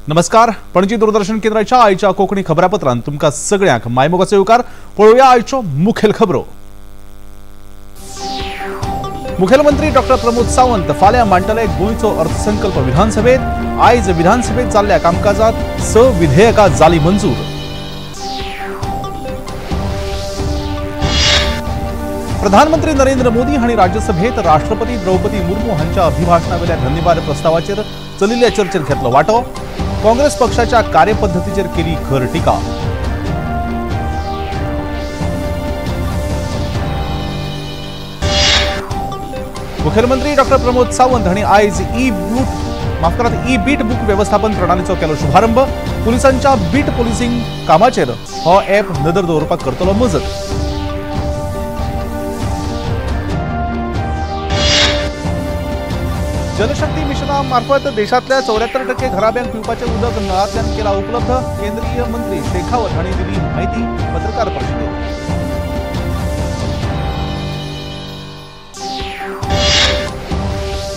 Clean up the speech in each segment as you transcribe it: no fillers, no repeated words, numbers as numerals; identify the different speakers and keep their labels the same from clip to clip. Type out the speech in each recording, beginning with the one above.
Speaker 1: नमस्कार. पणजी दूरदर्शन केंद्राच्या आयच्या कोकणी खबरापत्रांत तुमका सगळ्यांक मायमोगाचो येवकार. पळोवया आयच्यो मुखेल खबरो. मुखेलमंत्री डॉक्टर प्रमोद सावंत फाल्यां मांडटले गोंयचो अर्थसंकल्प विधानसभेत. आयज विधानसभेत जाल्ल्या कामकाजात 6 विधेयकां जाली मंजूर. प्रधानमंत्री नरेंद्र मोदी हांणी राज्यसभेत राष्ट्रपती द्रौपदी मुर्मू हांच्या अभिभाशणावेल्या धन्यवाद प्रस्तावाचेर चलिल्ल्या चर्चेत घेतलो वांटो. काँग्रेस पक्षाच्या कार्यपद्धतीचेर केली खर टिका. मुखेलमंत्री डॉक्टर प्रमोद सावंत हांणी आयज ई बीट बुक व्यवस्थापन प्रणालीचो केलो शुभारंभ. पुलिसांच्या बीट पोलिसिंग कामाचेर हो ॲप नदर दवरपाक करतलो मजत. जलशक्ती मिशनामार्फत देशातल्या 74% घराब्यांक पिवपाचें उदक नळांतल्यान केला उपलब्ध. केंद्रीय मंत्री शेखावत हांणी दिली माहिती पत्रकार परिशदेत.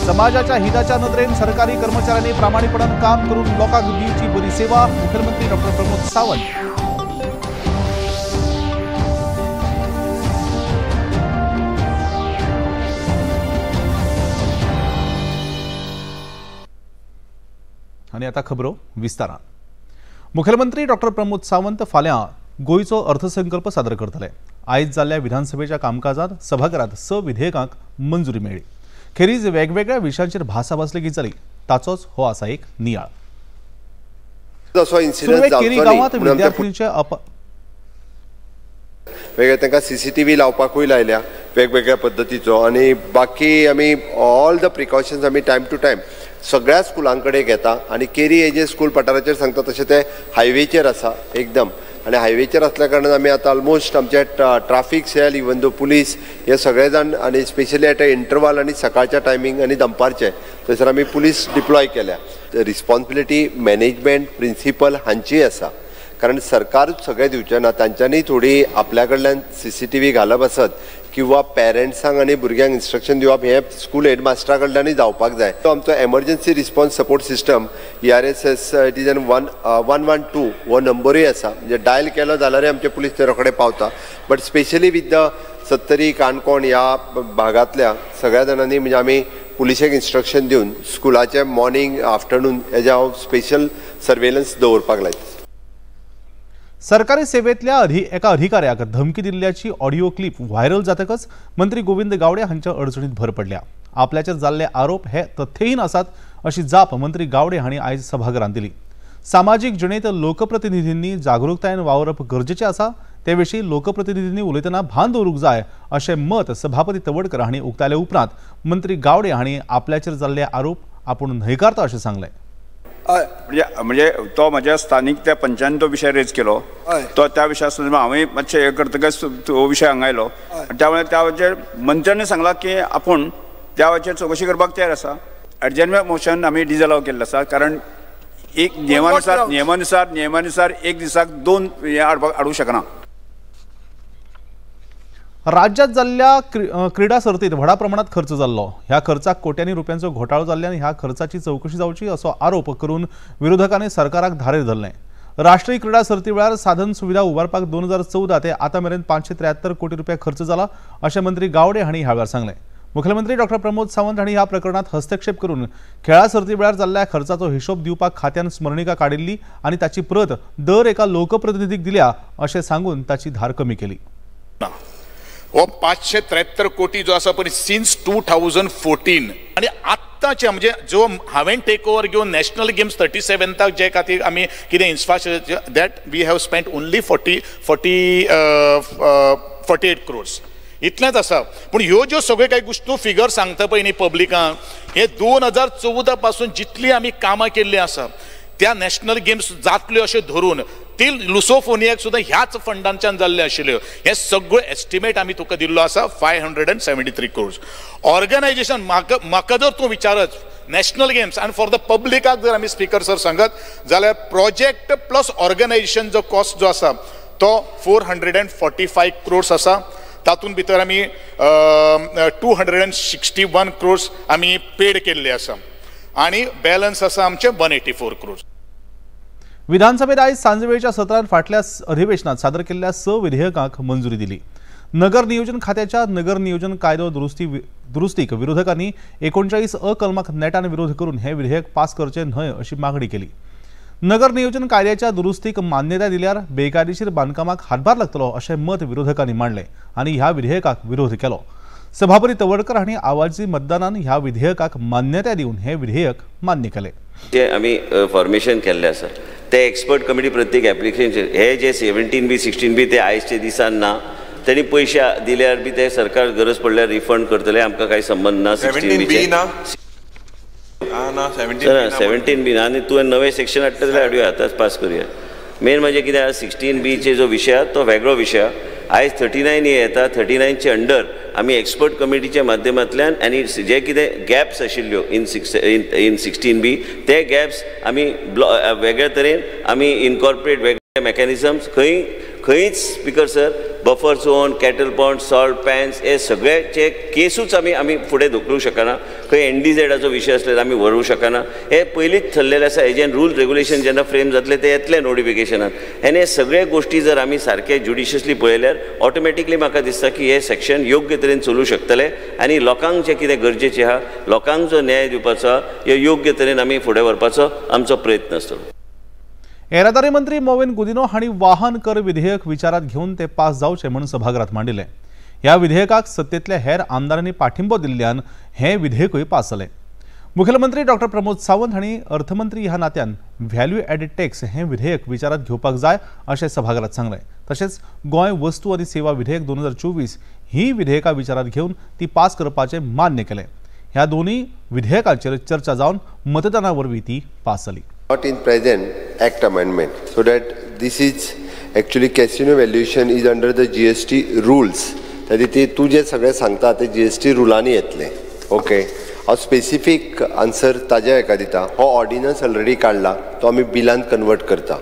Speaker 1: समाजाच्या हिताच्या नदरेन सरकारी कर्मचाऱ्यांनी प्रामाणिकपणान काम करून लोकांक दिवची बरी सेवा. मुखेलमंत्री डॉक्टर प्रमोद सावंत. आणि आता खबरो विस्तारान. मुखेलमंत्री डॉक्टर प्रमोद सावंत फाल्यां गोंयचो अर्थसंकल्प सादर करतले. आयज जाल्ल्या विधानसभेच्या कामकाजात सभाघरात 6 विधेयकांक मंजुरी मेळ्ळी. खेरीज वेगवेगळ्या विशयांचेर भासाभास लेगीत जाली. ताचोच हो आसा एक नियाळ. केरी गांवांत विद्यार्थ्यांचे
Speaker 2: वेगळे तांकां सीसीटीव्ही लावपाकूय लायल्या वेगवेगळ्या पद्धतीचो. आणि बाकी आमी ऑल द प्रिकॉशन्स आमी टायम टू टायम सगळ्या स्कुलांकडे घेता. आणि केरी हे जे स्कूल पठाराचेर सांगता तशें ते हायवेचेर आसा एकदम. आणि हायवेचेर असल्या कारणान आमी आतां ऑलमोस्ट आमचे traffic cell even though police हे सगळे जाण आणि स्पेशली एट इंटरवल आणि सकाळच्या टायमींग आणि दनपारचे थंयसर आमी पुलीस डिप्लॉय केल्या. रिस्पॉन्सिबिलिटी मॅनेजमेंट प्रिन्सिपल हांची आसा. कारण सरकारूच सगळें दिवचें ना. तांच्यांनी थोडी आपल्या कडल्यान सीसीटीव्ही घालप आसत किंवा पेरंट्सांक आनी भुरग्यांक इन्स्ट्रक्शन दिवप हे स्कूल हेडमास्टरा कडल्यानूय जावपाक जाय. तो आमचो emergency response support system ERSS it is 112 हो नंबरूय आसा. म्हणजे डायल केलो जाल्यार आमचे पुलीस ते रोखडे पावता. बट स्पेशली विथ द सत्तरी काणकोण ह्या भागांतल्या सगळ्या जाणांनी म्हणजे आमी पुलिशेक इन्स्ट्रक्शन दिवन स्कुलाचे मॉर्निंग आफ्टरनून हेजे हांव स्पेशल सर्वेलन्स दवरपाक लायता.
Speaker 1: सरकारी सेवेतल्या एका अधिकाऱ्याक धमकी दिल्ल्याची ऑडिओ क्लिप व्हायरल जातकच मंत्री गोविंद गावडे हांच्या अडचणीत भर पडल्या. आपल्याचेर जाल्ले आरोप हे तथ्यहीन आसात अशी जाप मंत्री गावडे हांणी आयज सभाघरांत दिली. सामाजीक जिणेंत लोकप्रतिनिधींनी जागरूकतायेन वावरप गरजेचें आसा. ते विशीं लोकप्रतिनिधींनी उलयतना भान दवरूंक जाय अशें मत सभापती तवडकर हांणी उक्ताले. उपरांत मंत्री गावडे हांणी आपल्याचेर जाल्ले आरोप आपूण न्हयकारता अशें सांगलें.
Speaker 3: म्हणजे तो माझ्या स्थानिक त्या पंचायतीन तो विषय रेज केलो. तो त्या विशया हांवें मातशें हे करतकच तो विशय हांगा आयलो. त्यामुळे त्या वेळाचेर मंत्र्यांनी सांगला की आपूण त्या वेळाचेर चवकशी करपाक तयार आसा. अर्जंट मोशन आमी डिजलाव केल्लें आसा. कारण एक नियमानुसार एक दिसाक 2 हे हाडूंक शकना.
Speaker 1: राज्यात जाल्ल्या क्रीडा सर्तीत व्हडा प्रमाणात खर्च जाल्लो. ह्या खर्चाक कोट्यांनी रुपयांचो घोटाळो जाल्ल्यान ह्या खर्चाची चवकशी जावची असो आरोप करून विरोधकांनी सरकाराक धारेर धरलें. राष्ट्रीय क्रीडा सर्ती वेळार साधन सुविधा उबारपाक 2014 ते आतां मेरेन 573 कोटी रुपया खर्च जाला अशें मंत्री गावडे हांणी ह्या वेळार सांगलें. मुखेलमंत्री डॉक्टर प्रमोद सावंत हांणी ह्या प्रकरणात हस्तक्षेप करून खेळा सर्ती वेळार जाल्ल्या खर्चाचो हिशोब दिवपाक खात्यान स्मरणिका काडिल्ली आणि ताची प्रत दर एका लोकप्रतिनिधीक दिल्या अशें सांगून ताची धार कमी केली.
Speaker 4: हो 573 कोटी जो आसा पळय सिन्स 2014 आणि आत्ताचे म्हणजे जो हांवें टेक ओवर घेवन नॅशनल गेम्स 37 जे खातीर आमी कितें infrastructure that we have spent only 48 crores इतलेंच आसा. पूण ह्यो ज्यो सगळ्यो काही गोश्टी फिगर सांगता पळय न्ही पब्लिकांक हे 2014 पासून जितली आमी कामां केल्ली आसा त्या नॅशनल गेम्स जातल्यो अशें धरून ती लुसोफोनियाक सुद्दां ह्याच फंडांच्यान जाल्ले आशिल्ल्यो. हे सगळो एस्टिमेट आमी तुका दिल्लो आसा 573 crores. ऑर्गनायझेशन म्हाका जर तूं विचारत नॅशनल गेम्स आनी फॉर द पब्लिकाक जर आमी स्पीकर सर सांगत जाल्यार प्रोजेक्ट प्लस ऑर्गनायझेशन जो कॉस्ट जो आसा तो 445 crores आसा. तातूंत भितर आमी 261 crores आमी पेड केल्ले आसा आनी बॅलन्स आसा आमचे 184 crores.
Speaker 1: विधानसभेत आज सांजवेळच्या सत्रात फाटल्या अधिवेशनात सादर केलेल्या 6 विधेयकांक मंजुरी दिली. नगर नियोजन खात्याच्या नगर नियोजन कायदो दुरुस्तीक विरोधकांनी 39 कलमाक नेटान विरोध करून हे विधेयक पास करचे न्हय अशी मागणी केली. नगर नियोजन कायद्याच्या दुरुस्तीक मान्यताय दिल्यार बेकायदेशीर बांदकामाक हातभार लागतलो अशें मत विरोधकांनी मांडले आनी ह्या विधेयकाक विरोध केलो. सभापती तवडकर हांणी आवाजी मतदानान ह्या विधेयकाक मान्यताय दिवन हे विधेयक मान्य केले.
Speaker 5: जे आमी फॉर्मेशन केल्ले आसा ते एक्सपर्ट कमिटी प्रत्येक एप्लिकेशन हे जे 17B 16B ते आयजचे दिसान ना. त्यांनी पैसे दिल्यार बी ते सरकार गरज पडल्यार रिफंड करतले. आमकां काही संबंध ना. 16B ना 17B ना आनी तुवें नवे सेक्शन हाडटा जाल्यार हाडुया आतांच पास करुया. मेन म्हणजे कितें 16B जो विशय तो वेगळो विशय. आयज 39 येता 39चे अंडर आमी एक्सपर्ट कमिटीच्या माध्यमांतल्यान आनी जे कितें गॅप्स आशिल्ल्यो इन 16B ते गॅप्स आमी वेगळ्या तरेन आमी इनकॉर्पोरेट वेगळे मेकॅनिझम्स खंयच speaker sir buffer zone cattle point salt pans हे सगळ्याचे केसूच आमी फुडें धुकलूंक शकना. खंय NDZाचो विशय आसल्यार आमी व्हरूंक शकना. हे पयलींच थरलेले आसा. हेजें रूल रेग्युलेशन जेन्ना फ्रेम जातले ते येतले नोटिफिकेशनान आनी हे सगळे गोष्टी जर आमी सारके ज्युडिशियसली पळयल्यार ऑटोमॅटिकली म्हाका दिसता की हे सेक्शन योग्य तरेन चलूंक शकतले आनी लोकांक जें कितें गरजेचें आहा लोकांक जो न्याय दिवपाचो आहा हे योग्य तरेन आमी फुडें व्हरपाचो आमचो प्रयत्न आसतलो.
Speaker 1: येरादारी मंत्री मोविन गुदिनो हांणी वाहन कर विधेयक विचारात घेवन ते पास जावचे म्हणून सभागृहात मांडिले. ह्या विधेयकाक सत्तेतल्या हेर आमदारांनी पाठिंबो दिल्ल्यान हे विधेयकूय पास जालें. मुखेलमंत्री डॉ. प्रमोद सावंत हांणी अर्थमंत्री ह्या नात्यान व्हॅल्यू एडेड टॅक्स हे विधेयक विचारात घेवपाक जाय अशें सभागृहात सांगलें. तशेंच गोंय वस्तू आनी सेवा विधेयक 2024 ही विधेयकां विचारात घेवन ती पास करपाचें मान्य केलें. ह्या दोन्ही विधेयकांचेर चर्चा जावन मतदाना वरवीं ती पास जाली.
Speaker 2: Not in present Act amendment, so that this is actually casino valuation is under the GST rules. तरी ते तू जे सगळे सांगता ते GST रुलांनी येतले. ओके हांव स्पेसिफीक आन्सर ताज्या हेका दिता. हो ऑर्डिनन्स ऑलरेडी काडला तो आमी बिलान कन्वर्ट करता.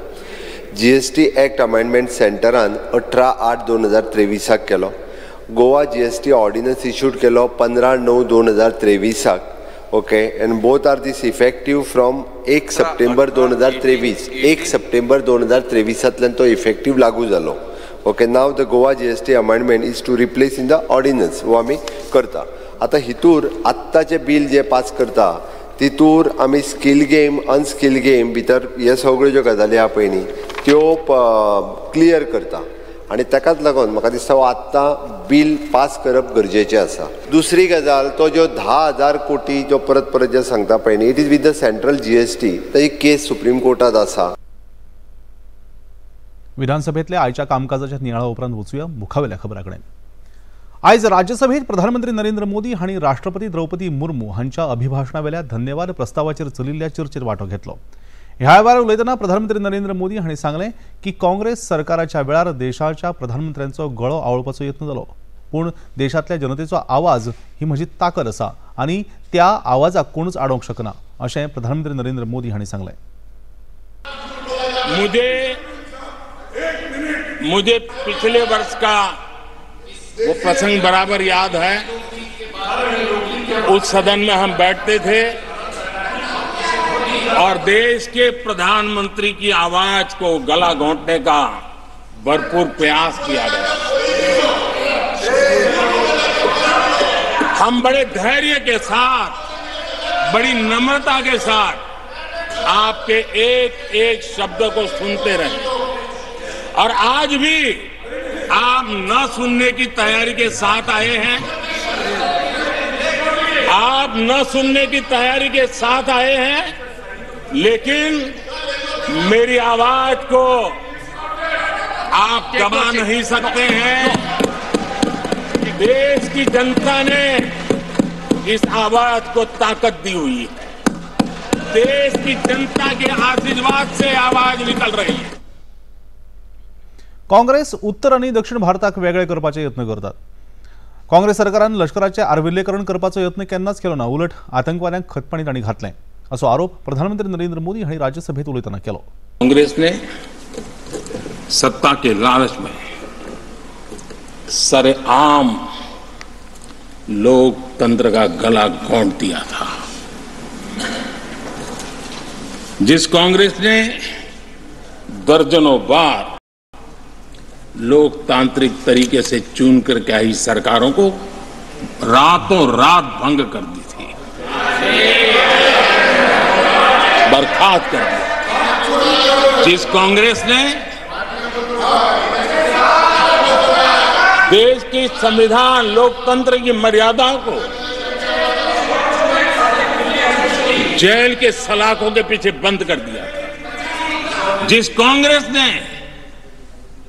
Speaker 2: GST Act amendment सेंटरान 18/8/2023 केलो. गोवा GST ऑर्डिनन्स इश्यूड केलो 15/9/2023. Okay and both are this effective from 1 September 2023. 1 September 2023 तो इफेक्टिव्ह लागू जालो. Okay now the Goa GST amendment is to replace in the ordinance वो आमी करता. आता हितूर आत्ताचे बिल जे पास करता तितूर आमी स्कील गेम अनस्कील गेम भितर हे सगळ्यो ज्यो गजाली आहा पळय न्ही त्यो क्लियर करता आनी ताकाच लागून म्हाका दिसता आत्तां बिल पास करप गरजेचें आसा. दुसरी गजाल तो जो 10,000 कोटी जो परत जे सांगता पळय न्ही it is with the central GST ताची केस सुप्रीम कोर्टात आसा.
Speaker 1: विधानसभेतल्या आयच्या कामकाजाच्या नियाळा उपरांत वचूया मुखावेल्या खबरांकडे. आयज राज्यसभेत प्रधानमंत्री नरेंद्र मोदी हांणी राष्ट्रपती द्रौपदी मुर्मू हांच्या अभिभाशणावेल्या धन्यवाद प्रस्तावाचेर चलिल्ल्या चर्चेत वांटो घेतलो. ह्या वेळार उलयतना प्रधानमंत्री नरेंद्र मोदी हांणी सांगलें की काँग्रेस सरकाराच्या वेळार देशाच्या प्रधानमंत्र्यांचो गळो आवळपाचो यत्न जालो पूण देशातल्या जनतेचो आवाज ही म्हजी ताकद आसा आनी त्या आवाजाक कोणूच आडोवंक शकना अशें प्रधानमंत्री नरेंद्र मोदी हांणी सांगलें.
Speaker 6: मुझे पिछले वर्ष का वो प्रसंग बराबर याद है. उस सदन में हम बैठते थे और देश के प्रधानमंत्री की आवाज को गला घोंटने का भरपूर प्रयास किया गया. हम बड़े धैर्य के साथ बड़ी नम्रता के साथ आपके एक एक शब्द को सुनते रहे और आज भी आप न सुनने की तैयारी के साथ आए हैं. आप न सुनने की तैयारी के साथ आए हैं लेकिन मेरी आवाज को आप दबा नहीं सकते हैं. देश की जनता ने इस आवाज को ताकत दी हुई है. देश की जनता के आशीर्वाद से आवाज निकल रही है.
Speaker 1: काँग्रेस उत्तर आणि दक्षिण भारताक वेगळे करपाचे यत्न करतात. काँग्रेस सरकारान लष्कराचे आर्विल्लेकरण करपाचो यत्न केन्नाच केलो ना, उलट आतंकवाद्यांक खतपाणी तांणी घातलें असो आरोप प्रधानमंत्री नरेंद्र मोदी हांणी राज्यसभेत उलयतना केलो.
Speaker 6: कांग्रेस ने सत्ता के लालच में सरेआम लोकतंत्र का गला घोंट दिया था. जिस कांग्रेस ने दर्जनों बार लोकतांत्रिक तरीके से चुन करके आई सरकारों को रातों रात भंग कर दी थी, बर्खास्त कर दिया. जिस कांग्रेस ने देश की संविधान लोकतंत्र की मर्यादाओं को जेल के सलाखों के पीछे बंद कर दिया था. जिस कांग्रेस ने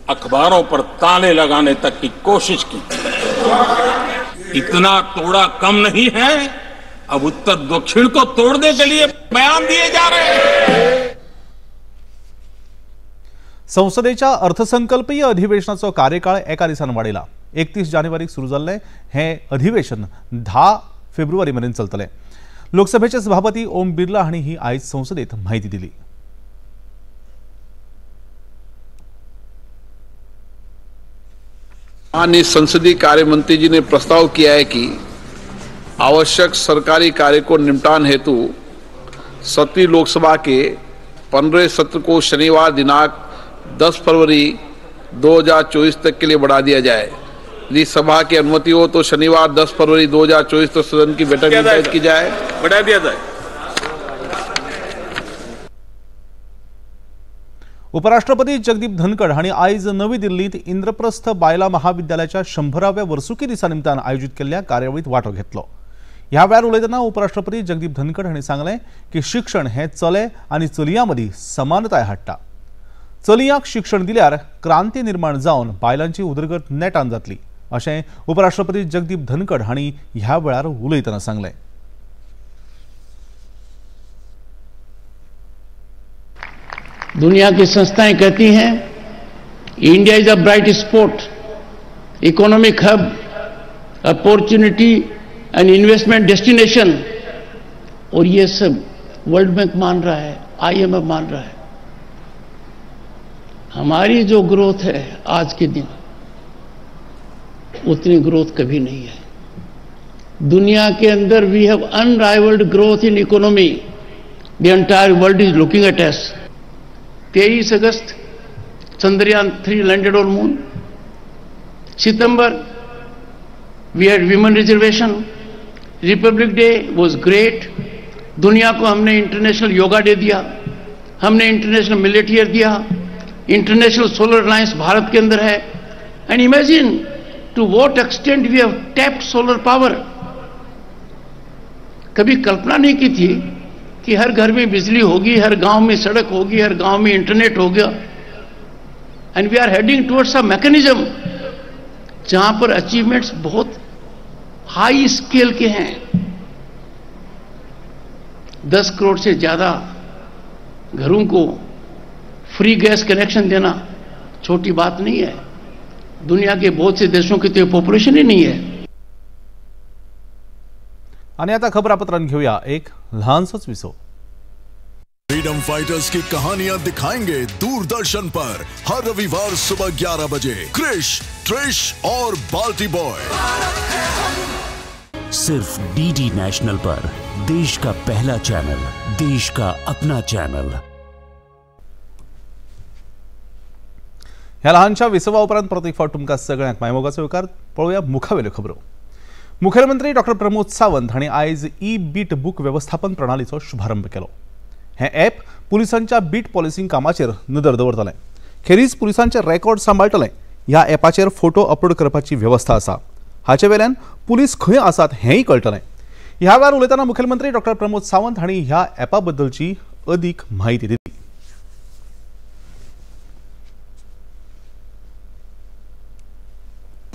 Speaker 6: अखबारों पर ताले लगाने तक की कोशिश की, इतना तोड़ा कम नहीं है. अब उत्तर दक्षिण को तोड़ने के लिए बयान दिए जा रहे हैं.
Speaker 1: संसदेच्या अर्थसंकल्पीय अधिवेशनाचो कार्यकाळ एका दिसान वाडयला. 31 जानेवारीक सुरू जाल्लें हे अधिवेशन 10 फेब्रुवारी मेरेन चलतलें. लोकसभेचे सभापती ओम बिर्ला हांणी ही आयज संसदेत माहिती दिली.
Speaker 7: माननीय संसदीय कार्य मंत्री जी ने प्रस्ताव किया है कि आवश्यक सरकारी कार्य को निपटान हेतु 7वीं लोकसभा के 15वें सत्र को शनिवार दिनांक 10 फरवरी 2024 तक के लिए बढ़ा दिया जाए. यदि सभा की अनुमति हो तो शनिवार 10 फरवरी 2024 तक सदन की बैठक निर्धारित की जाए, बढ़ा दिया जाए.
Speaker 1: उपराष्ट्रपती जगदीप धनखड हांणी आयज नवी दिल्लीत इंद्रप्रस्थ बायला महाविद्यालयाच्या 100व्या वर्सुकी दिसा निमतान आयोजित केल्ल्या कार्यावळीत वांटो घेतलो. ह्या वेळार उलयतना उपराष्ट्रपती जगदीप धनखड हांणी सांगलें की शिक्षण हे चले आनी चलयां मदीं समानताय हाडटा. चलयांक शिक्षण दिल्यार क्रांती निर्माण जावन बायलांची उदरगत नेटान जातली अशें उपराष्ट्रपती जगदीप धनखड हांणी ह्या वेळार उलयतना सांगलें.
Speaker 8: दुनिया की संस्थाएं कहती हैं India is a bright spot, economic hub, opportunity and investment destination, और ये सब वर्ल्ड बैंक मान रहा है, IMF मान रहा है. हमारी जो ग्रोथ है आज के दिन उतनी ग्रोथ कभी नहीं है. दुनिया के अंदर we have unrivalled growth in economy. The entire world is looking at us. 23 अगस्त चंद्रयान 3 लैंडेड ऑन मून. सितंबर we had women reservation. Republic day was great. दुनिया को हमने इंटरनेशनल योगा डे दिया, हमने इंटरनेशनल मिलेट ईयर दिया, इंटरनेशनल सोलर अलायंस भारत के अंदर है. And imagine to what extent we have tapped solar power. कभी कल्पना नहीं की थी कि हर घर में बिजली होगी, हर गांव में सड़क होगी, हर गांव में इंटरनेट होगा. And we are heading towards a mechanism जहां पर अचीवमेंट्स बहुत हाई स्केल के हैं. 10 करोड़ से ज्यादा घरों को फ्री गैस कनेक्शन देना छोटी बात नहीं है. दुनिया के बहुत से देशों की तो पॉपुलेशन ही नहीं है.
Speaker 1: आणि आता खबरापत्रांत घेऊया एक लहानसंच विसो.
Speaker 9: फ्रीडम फाइटर्स की कहानियां दिखाएंगे दूरदर्शन पर हर रविवार सुबह 11 बजे. क्रिश, ट्रिश और बाल्टी बॉय
Speaker 10: सिर्फ DD नेशनल पर. देश का पहला चैनल, देश का अपना चॅनल.
Speaker 1: ह्या लहानशा विसवा उपरांत परत एक फावट तुमकां सगळ्यांक मायमोगाचो वेळकार. पळोवया मुखावेल्यो खबरो. मुखेलमंत्री डॉ. प्रमोद सावंत हांणी आयज बीट बूक व्यवस्थापन प्रणालीचो शुभारंभ केलो. हें ॲप पुलिसांच्या बीट पॉलिसिंग कामाचेर नदर दवरतलें. खेरीज पुलिसांचे रेकॉर्ड सांबाळटलें. ह्या ॲपाचेर फोटो अपलोड करपाची व्यवस्था आसा. हाचे वेल्यान पुलीस खंय आसात हेंय कळटलें. ह्या वेळार उलयतना मुखेलमंत्री डॉ. प्रमोद सावंत हांणी ह्या ॲपा बद्दलची अदीक म्हायती दिली.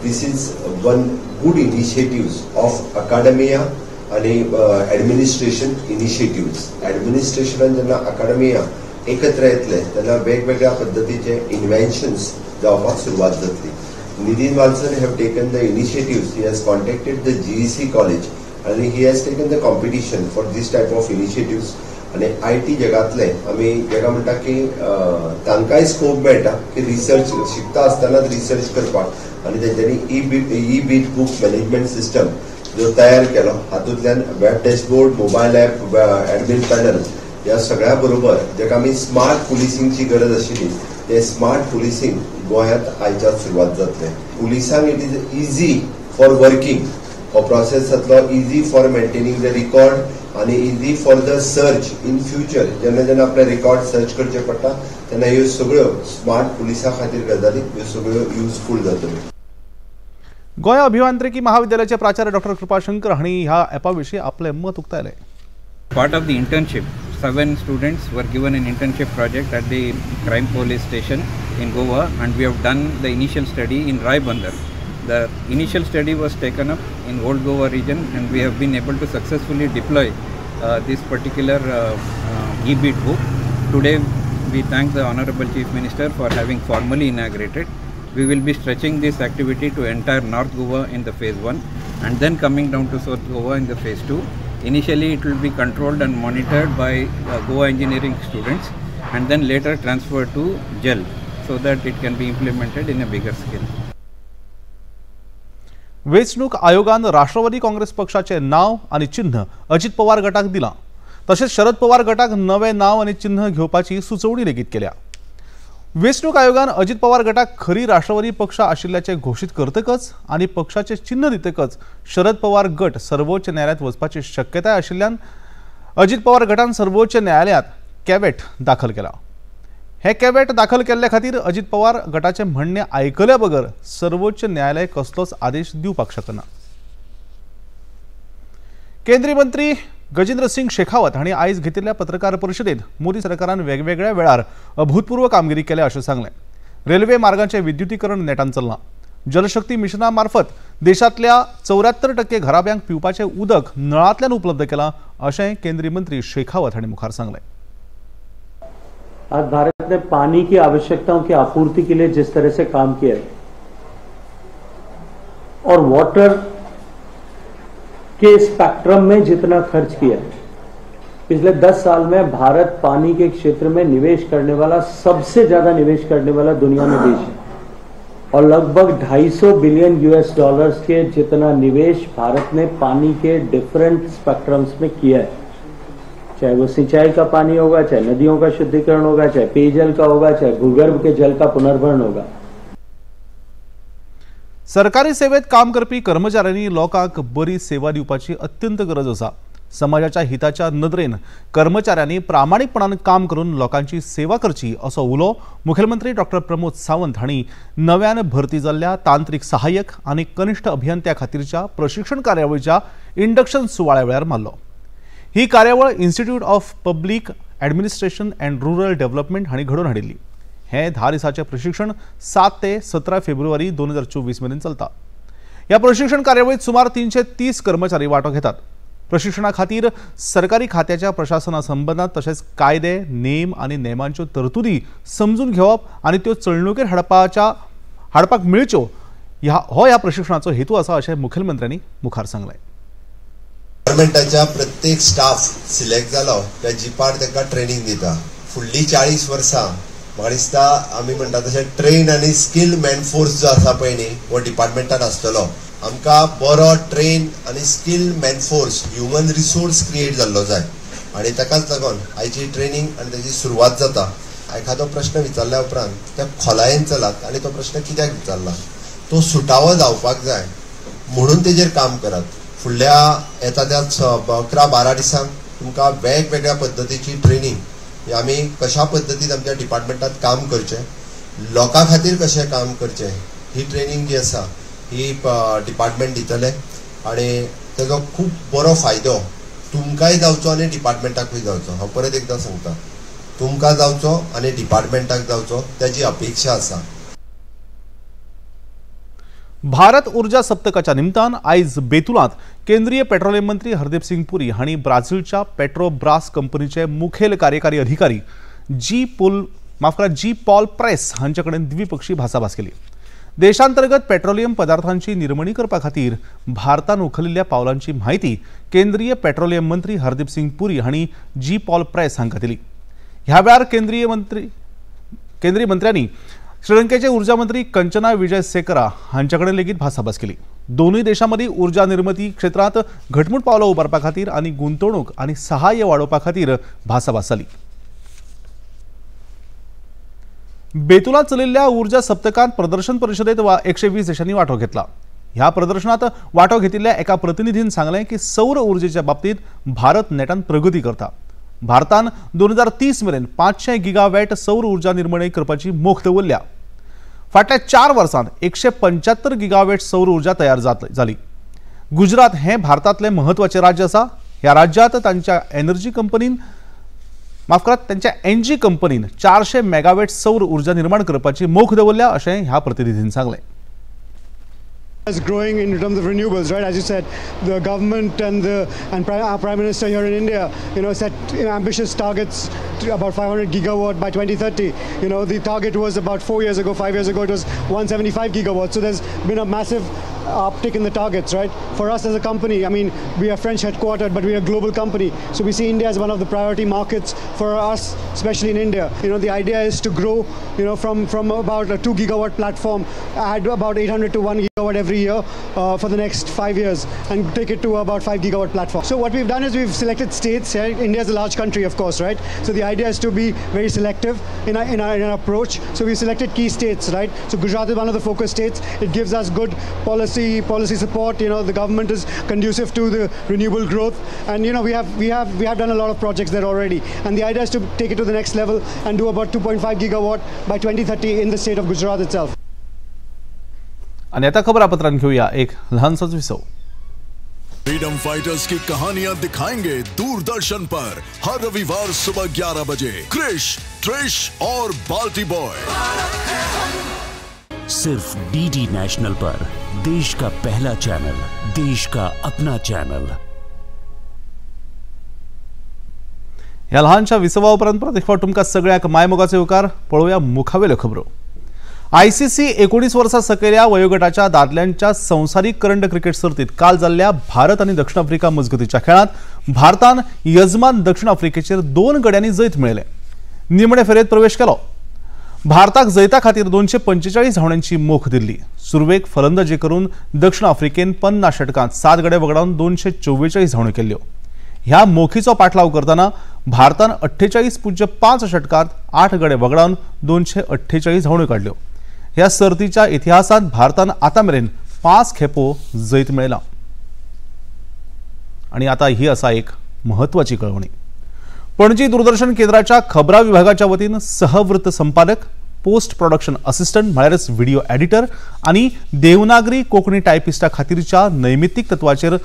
Speaker 2: This is one good initiative of academia आणि ॲडमिनिस्ट्रेशन इनिशिएटिव्स. ॲडमिनिस्ट्रेशनान जेन्ना अकाडमिया एकत्र येतले तेन्ना वेगवेगळ्या पद्धतीचे इन्व्हेन्शन्स जावपाक सुरवात जातली. Nidhin Walson have taken the initiatives. He has contacted the GEC college and he has taken the competition for this type of initiatives. आणि IT जगातले आम्ही जेका म्हणटा की तांकांय स्कोप मेळटा की रिसर्च शिकता आसतना रिसर्च करपाक आणि तेंच्यांनी ई बीट बुक मॅनेजमेंट सिस्टम जो तयार केलो हातूंतल्यान web dashboard, mobile app, admin panel ह्या सगळ्या बरोबर जेका आमी स्मार्ट पुलिसिंगची गरज आशिल्ली ते स्मार्ट पुलिसिंग गोंयांत आयच्यान सुरवात जातले. पुलिसांक it is easy for working, हो प्रोसेस जातलो easy for maintaining the record आणि easy for the search in future. जेन्ना जेन्ना आपले रिकॉर्ड सर्च करचे पडटा तेन्ना ह्यो सगळ्यो स्मार्ट पुलिसां खातीर गजाली ह्यो सगळ्यो युजफूल जातल्यो.
Speaker 1: गोंय अभियांत्रिकी महाविद्यालयाचे प्राचार्य डॉक्टर कृपाशंकर हांणी ह्या ॲपा विशीं आपलें मत उक्तायलें.
Speaker 11: Part of the internship, 7 students were given an internship project at the crime police station in Goa, and we have done the initial study in Rai Bandar. The initial study was taken up in Old Goa region, and we have been able to successfully deploy this particular e-beat book. Today we thank the Honorable Chief Minister for having formally inaugurated. We will be stretching this activity to entire North Goa in the phase 1 and then coming down to South Goa in the phase 2. Initially it will be controlled and monitored by Goa engineering students and then later transferred to GEL so that it can be implemented in a bigger scale.
Speaker 1: वेंचणूक आयोगान राष्ट्रवादी काँग्रेस पक्षाचे नाव आणि चिन्ह अजित पवार गटाक दिला. तसेच शरद पवार गटाक नवे नाव आणि चिन्ह घेवपाची सुचोवणी लेगीत केल्या. वेंचणूक आयोगान अजित पवार गटाक खरी राष्ट्रवादी पक्ष आशिल्ल्याचे घोषित करतकच आणि पक्षाचे चिन्ह दितकच शरद पवार गट सर्वोच्च न्यायालयात वचपाची शक्यताय आशिल्ल्यान अजित पवार गटान सर्वोच्च न्यायालयात कॅवेट दाखल केला. हे कॅवेट दाखल केल्ल्या खातीर अजित पवार गटाचे म्हणणे आयकल्या बगर सर्वोच्च न्यायालय कसलोच आदेश दिवपाक शकना. केंद्रीय मंत्री गजेंद्र सिंग शेखावत हांणी आयज घेतिल्ल्या पत्रकार परिशदेत मोदी सरकारान वेगवेगळ्या वेळार अभूतपूर्व कामगिरी केल्या अशें सांगलें. रेल्वे मार्गांचे विद्युतीकरण नेटान चल्लां. जलशक्ती मिशना मार्फत देशांतल्या 74% घराब्यांक पिवपाचें उदक नळांतल्यान उपलब्ध केलां अशें केंद्रीय मंत्री शेखावत हांणी मुखार सांगलें.
Speaker 12: आज भारत ने पानी की आवश्यकताओं की आपूर्ति के लिए जिस तरह से काम किया है और वाटर के स्पेक्ट्रम में जितना खर्च किया है, पिछले 10 साल में भारत पानी के क्षेत्र में निवेश करने वाला सबसे ज्यादा निवेश करने वाला दुनिया में देश है और लगभग $250 बिलियन के जितना निवेश भारत ने पानी के डिफरेंट स्पेक्ट्रम्स में किया है. चाहे वो सिंचाई का पानी होगा, चाहे नदियों का शुद्धिकरण होगा, चाहे पेयजल का होगा, चाहे भूगर्भ के जल का पुनर्भरण होगा.
Speaker 1: सरकारी सेवेत काम करपी कर्मचाऱ्यांनी लोकांक बरी सेवा दिवपाची अत्यंत गरज आसा. समाजाच्या हिताच्या नदरेन कर्मचाऱ्यांनी प्रामाणिकपणान काम करून लोकांची सेवा करची असो उलो मुखेलमंत्री डॉक्टर प्रमोद सावंत हांणी नव्यान भरती जाल्ल्या तांत्रिक सहाय्यक आनी कनिष्ठ अभियंत्या खातीरच्या प्रशिक्षण कार्यावळीच्या इंडक्शन सुवाळ्या वेळार मारलो. ही कार्यावळ institute of public administration and rural development हांणी घडोवन हाडिल्ली. हे 10 दिसांचे प्रशिक्षण 7 ते 17 फेब्रुवारी 2024 मेरेन चलता. ह्या प्रशिक्षण कार्यावळीत सुमार 330 कर्मचारी वांटो घेतात. प्रशिक्षणा खातीर सरकारी खात्याच्या प्रशासना संबंधात तशेंच कायदे, नेम आनी नेमांच्यो तरतुदी समजून घेवप आनी त्यो चलणुकेर हाडपाक मेळच्यो हो ह्या प्रशिक्षणाचो हेतू आसा अशें मुखेलमंत्र्यांनी मुखार सांगलें.
Speaker 2: गव्हर्नमेंटाच्या प्रत्येक स्टाफ सिलेक्ट जालो त्या जिपार ताका ट्रेनिंग दिता. फुडली 40 वर्सां म्हाका दिसता आमी म्हणटा तशें ट्रेन आनी स्किल्ड मॅनफोर्स जो आसा पळय न्ही हो डिपार्टमेंटान आसतलो. आमकां बरो ट्रेन आनी स्किल्ड मॅनफोर्स ह्युमन रिसोर्स क्रिएट जाल्लो जाय आनी ताकाच लागून आयची ट्रेनिंग आनी ताची सुरवात जाता. एखादो प्रश्न विचारल्या उपरांत त्या खोलायेन चलात आनी तो प्रश्न कित्याक विचारला तो सुटावो जावपाक जाय म्हणून तेजेर काम करात. फुडल्या येता त्या 11-12 दिसांक तुमकां वेगवेगळ्या पद्दतीची ट्रेनिंग आमी कशा पद्दतीन आमच्या डिपार्टमेंटात काम करचें, लोकां खातीर कशें काम करचें ही ट्रेनिंग जी आसा ही डिपार्टमेंट दितले आनी तेजो खूब बरो फायदो तुमकांय जावचो आनी डिपार्टमेंटाकूय जावचो. हांव परत एकदां सांगता, तुमकां जावचो आनी डिपार्टमेंटाक जावचो ताची अपेक्षा आसा.
Speaker 1: भारत ऊर्जा सप्तकाच्या निमतान आयज बेतुलांत केंद्रीय पेट्रोलियम मंत्री हरदीप सिंग पुरी हांणी ब्राझीलच्या पेट्रोब्रास कंपनीचे मुखेल कार्यकारी अधिकारी जी पॉल प्रेस हांचे कडेन द्विपक्षीय भासाभास केली। देशांतर्गत पेट्रोलियम पदार्थांची निर्मणी करपा खातीर भारतान उखलिल्ल्या पावलांची माहिती केंद्रीय पेट्रोलियम मंत्री हरदीप सिंग पुरी हांणी जी पॉल प्रेस हांका दिली। ह्या वेळार केंद्रीय मंत्र्यांनी श्रीलंकेचे ऊर्जा मंत्री कंचना विजयसेकरा हांच्याकडे लेगीत भासाभास केली। दोन्ही देशांमदी ऊर्जा निर्मिती क्षेत्रात घटमूट पावलां उबारपा खातीर आनी गुंतवणूक आनी सहाय्य वाडोवपा खातीर भासाभास जाली। बेतुलांत चलिल्ल्या ऊर्जा सप्तकांत प्रदर्शन परिशदेत 120 देशांनी वांटो घेतला। ह्या प्रदर्शनात वांटो घेतिल्ल्या एका प्रतिनिधीन सांगलें की सौर ऊर्जेच्या बाबतीत भारत नेटान प्रगती करता। भारतान 2030 मेरेन 500 गिगावॅट सौर ऊर्जा निर्माण करपाची मोख दवरल्या। फाटल्या 4 वर्सांत 175 गिगावॅट सौर ऊर्जा तयार जाली। गुजरात हे भारतातले महत्वाचे राज्य आसा। ह्या राज्यात त्यांच्या एनजी कंपनीन 400 मेगावॅट सौर ऊर्जा निर्माण करपाची मोख दवरल्या अशें ह्या प्रतिनिधीन सांगलें।
Speaker 13: Is growing in terms of renewables, right? As you said, the government and our Prime Minister here in India, set ambitious targets to about 500 gigawatt by 2030. The target was about 4 years ago, 5 years ago, it was 175 gigawatts. So there's been a massive uptick in the targets, right? For us as a company, I mean, we are French headquartered, but we are a global company. So we see India as one of the priority markets for us, especially in India. The idea is to grow, from about a 2 gigawatt platform, add about 800 to 1 gigawatt every year for the next 5 years and take it to about 5 gigawatt platform. So what we've done is we've selected states. India is a large country, of course, right? So the idea is to be very selective in our approach. So we've selected key states, right? So Gujarat is one of the focus states. It gives us good policy support. The government is conducive to the renewable growth, and we have done a lot of projects there already. And the idea is to take it to the next level and do about 2.5 gigawatt by 2030 in the state of Gujarat itself.
Speaker 1: आणि आता खबरापत्रांत घेऊया एक लहानसाच विसव।
Speaker 9: Freedom fighters की कहानियां दिखाएंगे दूरदर्शन पर हर रविवार सुबह 11 बजे क्रिश, ट्रिश और बाल्टी बॉय।
Speaker 10: सिर्फ डीडी नेशनल पर, देश का पहला चैनल, देश का अपना चैनल।
Speaker 1: ह्या लहानशा विसवा उपरांत परत एक फावट तुमकां सगळ्याक मायमोगाचे उपकार। पळोवया मुखावेल्यो खबरो। ICC 19 वर्सां सकयल्या वयोगटाच्या दादल्यांच्या संवसारीक करंड क्रिकेट सर्तीत काल जाल्ल्या भारत आणि दक्षिण आफ्रिका मजगतीच्या खेळांत भारतान यजमान दक्षिण आफ्रिकेचेर 2 गड्यांनी जैत मेळयलें। निमणे फेरयेत प्रवेश केलो। भारताक जैता खातीर 245 धांवड्यांची मोख दिल्ली। सुरवेक फलंदाजी करून दक्षिण आफ्रिकेन 50 षटकांत 7 गडे वगडावन 244 धांवड्यो केल्ल्यो। ह्या मोखीचो पाठलाव करताना भारतान 48.5 षटकांत 8 गडे वगडावन 248 धांवड्यो काडल्यो। ह्या सर्तीच्या इतिहासात भारतान आता मेरेन 5 खेपो जैत मेळयला। आणि आता ही असा एक महत्वाची कळवणी। पणजी दूरदर्शन केंद्राच्या खबरां विभागाच्या वतीन सहवृत्त संपादक, पोस्ट प्रोडक्शन असिस्टंट म्हळ्यारच व्हिडिओ एडिटर आणि देवनागरी कोंकणी टायपिस्टा खातीरच्या नैमित्तीक तत्वाचेर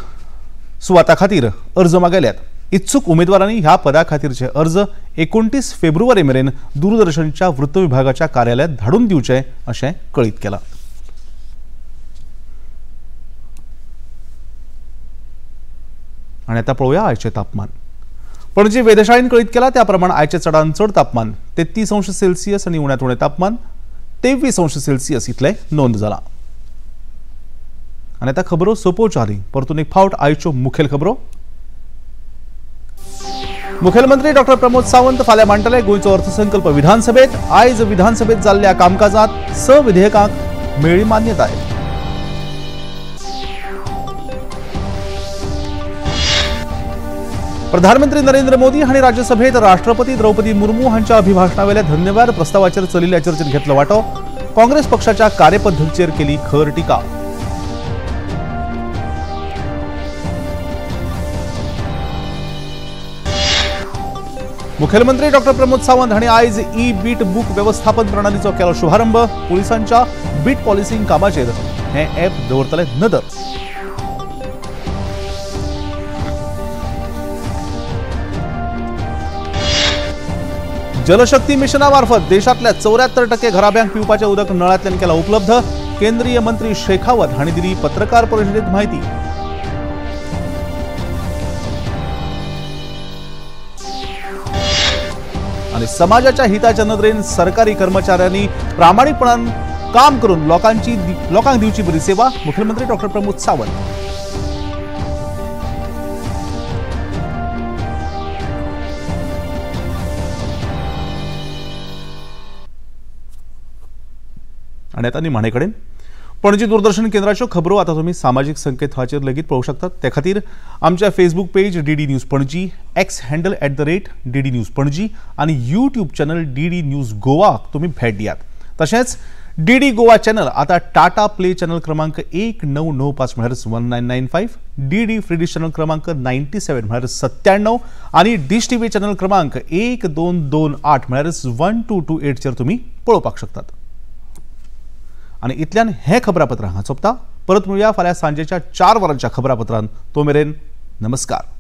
Speaker 1: सुवाता खातीर अर्ज मागयल्यात। इच्छुक उमेदवारांनी ह्या पदा खातीरचे अर्ज 29 फेब्रुवारी मेरेन दूरदर्शनच्या वृत्त विभागाच्या कार्यालयात धाडून दिवचे अशें कळीत केलां। आणि आता पळोवया आयचे तापमान। पणजी वेधशाळेन कळीत केला त्या प्रमाण आयचे चडांत चड तापमान 33 अंश सेल्सियस आणि उण्यांत उणें तापमान 23 अंश सेल्सियस इतले नोंद जाला। आणि आता खबरो सोंपोवच्यो आदी परतून एक फावट आयच्यो मुखेल खबरो। मुखेलमंत्री डॉक्टर प्रमोद सावंत फाल्यां मांडटले गोंयचो अर्थसंकल्प विधानसभेत। आयज विधानसभेत जाल्ल्या कामकाजात 6 विधेयकांक मेळ्ळी मान्यताय। प्रधानमंत्री नरेंद्र मोदी हांणी राज्यसभेत राष्ट्रपती द्रौपदी मुर्मू हांच्या अभिभाशणावेल्या धन्यवाद प्रस्तावाचेर चलिल्ल्या चर्चेत घेतलो वांटो। काँग्रेस पक्षाच्या कार्यपद्धतीचेर केली खर टिका। मुखेलमंत्री डॉक्टर प्रमोद सावंत हांणी आयज ई-बीट बूक व्यवस्थापन प्रणालीचो केलो शुभारंभ। पुलिसांच्या बीट पॉलिसिंग कामाचेर हे ॲप दवरतले नदर। जलशक्ती मिशनामार्फत देशातल्या 74% घराब्यांक पिवपाचें उदक नळांतल्यान केला उपलब्ध। केंद्रीय मंत्री शेखावत हांणी दिली पत्रकार परिषदेत माहिती। आणि समाजाच्या हिताच्या नदरेन सरकारी कर्मचाऱ्यांनी प्रामाणिकपणान काम करून लोकांक दिवची बरी सेवा, मुख्यमंत्री डॉ. प्रमोद सावंत। आणि आता निमाणेकडेन पणजी दूरदर्शन केंद्राच्यो खबरो आता तुम्ही सामाजिक संकेतथळाचेर लेगीत पळोवंक शकतात। त्या खातीर आमच्या Facebook page DD news Panaji, X handle @DD news Panaji आणि YouTube channel DD news Goa तुम्ही भेट दियात। तशेंच DD गोवा चॅनल आता टाटा प्ले चॅनल क्रमांक 1995 म्हळ्यार 1995, DD फ्री डिश चॅनल क्रमांक 97 म्हळ्यार 97 आणि डिश TV चॅनल क्रमांक 1228 म्हळ्यार 1228 चेर तुम्ही पळोवपाक शकतात। आणि इतल्यान हे खबरापत्र हांगा सोंपता। परत मेळुया फाल्यां सांजेच्या 4 वरांच्या खबरापत्रांत। तो मेरेन नमस्कार।